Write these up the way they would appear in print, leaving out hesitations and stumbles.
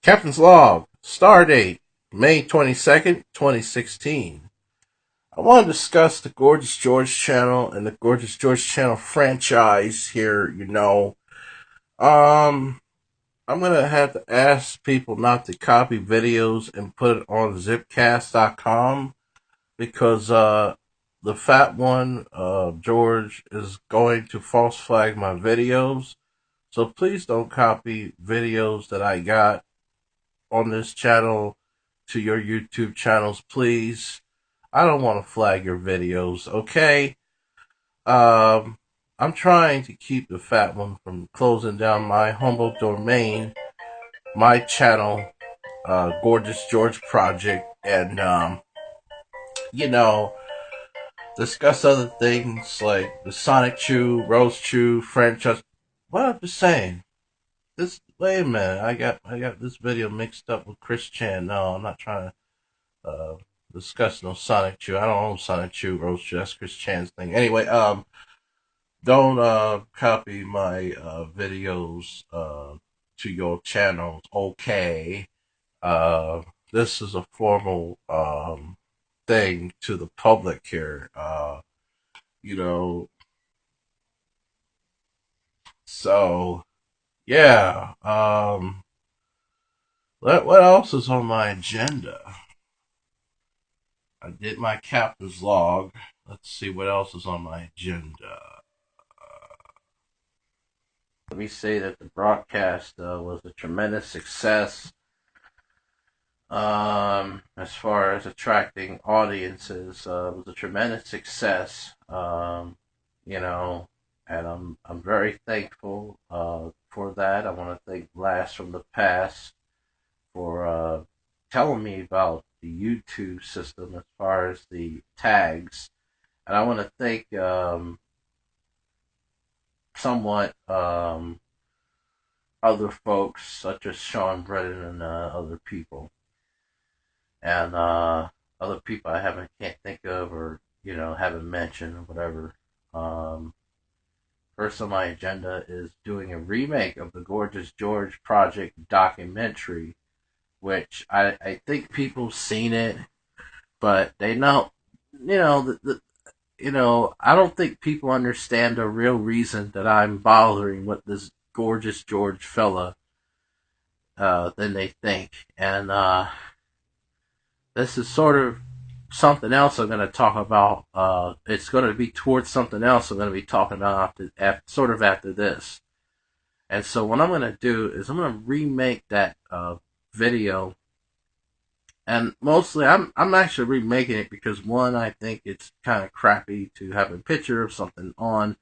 Captain's Log, Stardate, May 22nd, 2016. I want to discuss the Gorgeous George channel and the Gorgeous George channel franchise here, Um, I'm going to have to ask people not to copy videos and put it on zipcast.com because, the fat one, George, is going to false flag my videos. So please don't copy videos that I got on this channel to your YouTube channels, please. I don't want to flag your videos, okay? Um, I'm trying to keep the fat one from closing down my humble domain, my channel, Gorgeous George Project, and, you know, discuss other things like the Sonic Chew, Rose Chew, franchise. What I'm just saying. Wait a minute, I got this video mixed up with Chris Chan. No, I'm not trying to discuss no Sonic Chew. I don't own Sonic Chew, Rose Chew. That's Chris Chan's thing. Anyway, don't copy my videos to your channels. Okay. Uh, this is a formal thing to the public here. You know, so yeah. What else is on my agenda? I did my captain's log. Let's see what else is on my agenda. Let me say that the broadcast was a tremendous success as far as attracting audiences. It was a tremendous success, you know, and I'm very thankful for that. I want to thank Blast from the Past for telling me about the YouTube system as far as the tags. And I want to thank somewhat other folks such as Sean Brennan and other people. And other people I can't think of or, haven't mentioned or whatever. First on my agenda is doing a remake of the Gorgeous George Project documentary, which I think people's seen it, but they know, I don't think people understand the real reason that I'm bothering with this Gorgeous George fella than they think. And this is sort of something else I'm going to talk about. It's going to be towards something else I'm going to be talking about after this. And so what I'm going to do is I'm going to remake that video. And mostly, I'm actually remaking it because one, I think it's kind of crappy to have a picture of something on,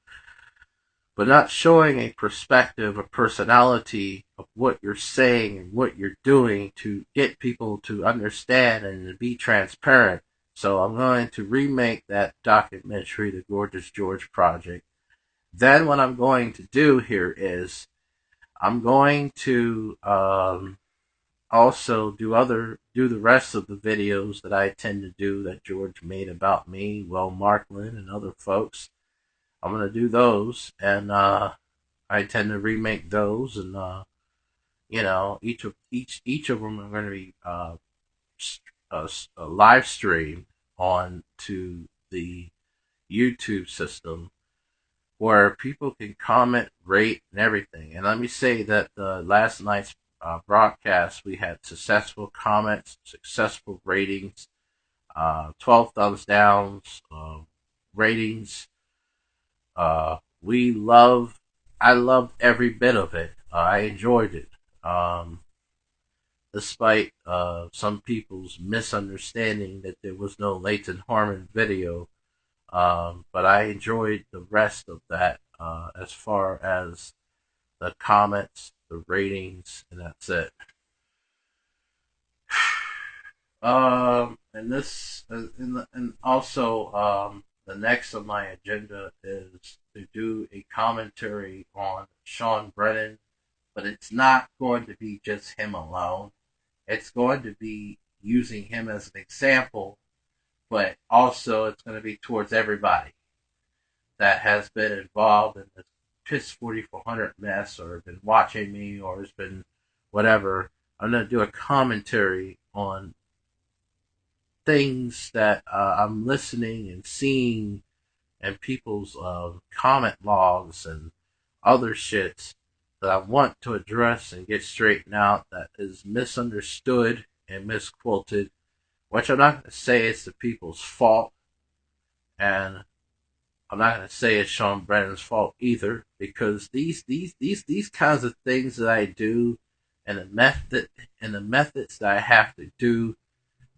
but not showing a perspective, a personality of what you're saying and what you're doing to get people to understand and to be transparent. So I'm going to remake that documentary, The Gorgeous George Project. Then what I'm going to do here is I'm going to also do the rest of the videos that I tend to do that George made about me, Will Markland, and other folks. I'm gonna do those, and I tend to remake those, and each of them are going to be a live stream on to the YouTube system where people can comment, rate, and everything. And let me say that last night's broadcast, we had successful comments, successful ratings, 12 thumbs downs, ratings. I loved every bit of it. I enjoyed it. Despite some people's misunderstanding that there was no Leighton Harmon video. But I enjoyed the rest of that as far as the comments, the ratings, and that's it. And also the next on my agenda is to do a commentary on Sean Brennan, but it's not going to be just him alone. It's going to be using him as an example, but also it's going to be towards everybody that has been involved in this Piss 4400 mess or been watching me or has been whatever. I'm going to do a commentary on things that I'm listening and seeing and people's comment logs and other shits that I want to address and get straightened out that is misunderstood and misquoted, which I'm not going to say it's the people's fault, and I'm not going to say it's Sean Brennan's fault either, because these kinds of things that I do and the methods that I have to do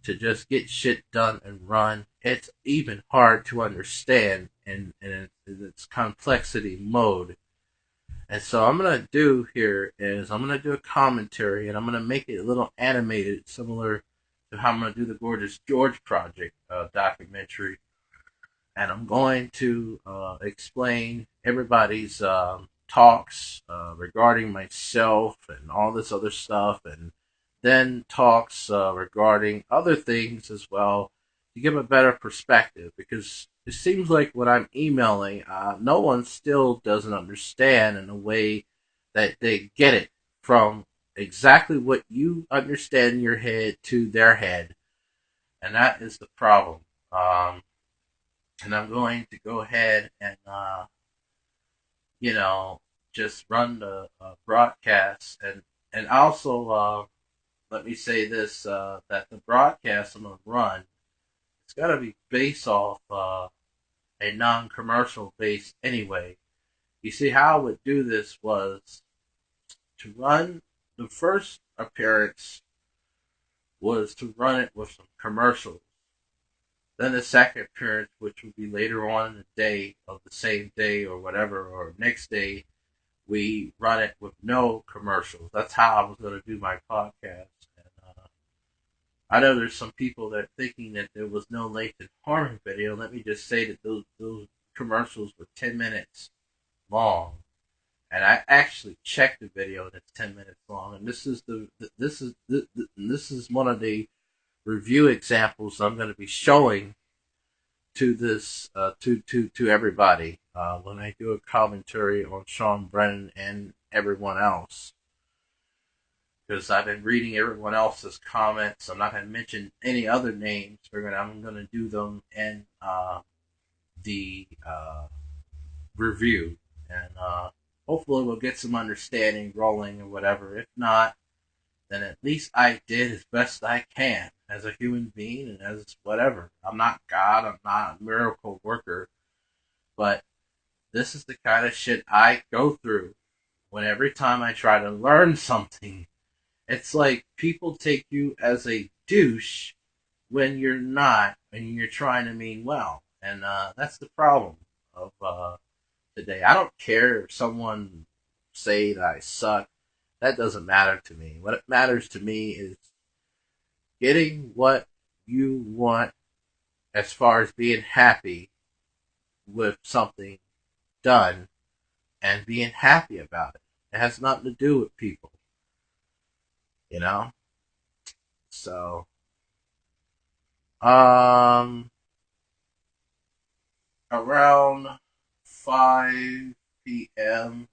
to just get shit done and run, it's even hard to understand in its complexity mode. And so I'm gonna do here is I'm gonna do a commentary and I'm gonna make it a little animated, similar to how I'm gonna do the Gorgeous George Project documentary, and I'm going to explain everybody's talks regarding myself and all this other stuff, and then talks regarding other things as well to give a better perspective. Because it seems like when I'm emailing, no one still doesn't understand in a way that they get it from exactly what you understand in your head to their head, and that is the problem. And I'm going to go ahead and, you know, just run the broadcast. And also, let me say this, that the broadcast I'm going to run, it's got to be based off a non-commercial base anyway. You see, how I would do this was to run the first appearance was to run it with some commercials. Then the second appearance, which would be later on in the day of the same day or whatever, or next day, we run it with no commercials. That's how I was going to do my podcast. And I know there's some people that are thinking that there was no Lathan Harmon video. Let me just say that those commercials were 10 minutes long. And I actually checked the video and it's 10 minutes long. And this is one of the review examples I'm going to be showing to this to everybody when I do a commentary on Sean Brennan and everyone else, because I've been reading everyone else's comments. I'm not going to mention any other names. I'm going to do them in the review, and hopefully we'll get some understanding rolling or whatever. If not, then at least I did as best I can as a human being and as whatever. I'm not God, I'm not a miracle worker, but this is the kind of shit I go through when every time I try to learn something, it's like people take you as a douche when you're not, and you're trying to mean well. And that's the problem of today. I don't care if someone say that I suck. That doesn't matter to me. What matters to me is getting what you want as far as being happy with something done and being happy about it. It has nothing to do with people, you know? So, around 5 p.m.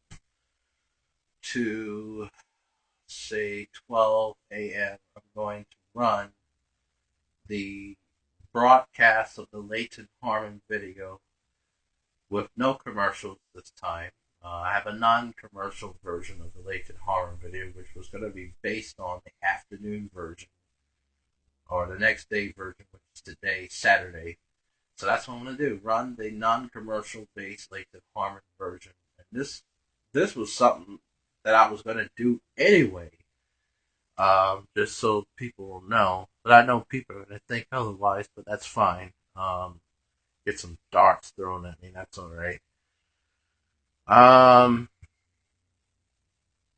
to say 12 a.m., I'm going to run the broadcast of the Lathan Harmon video with no commercials this time. I have a non-commercial version of the Lathan Harmon video, which was going to be based on the afternoon version or the next day version, which is today, Saturday. So that's what I'm going to do: run the non-commercial based Lathan Harmon version. And this was something that I was going to do anyway, just so people will know. But I know people are going to think otherwise, but that's fine. Get some darts thrown at me, that's alright.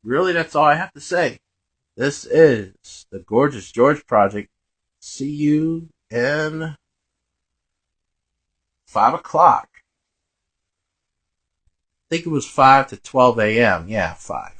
Really, that's all I have to say. This is the Gorgeous George Project. See you in 5 o'clock. I think it was 5 to 12 a.m. Yeah, 5.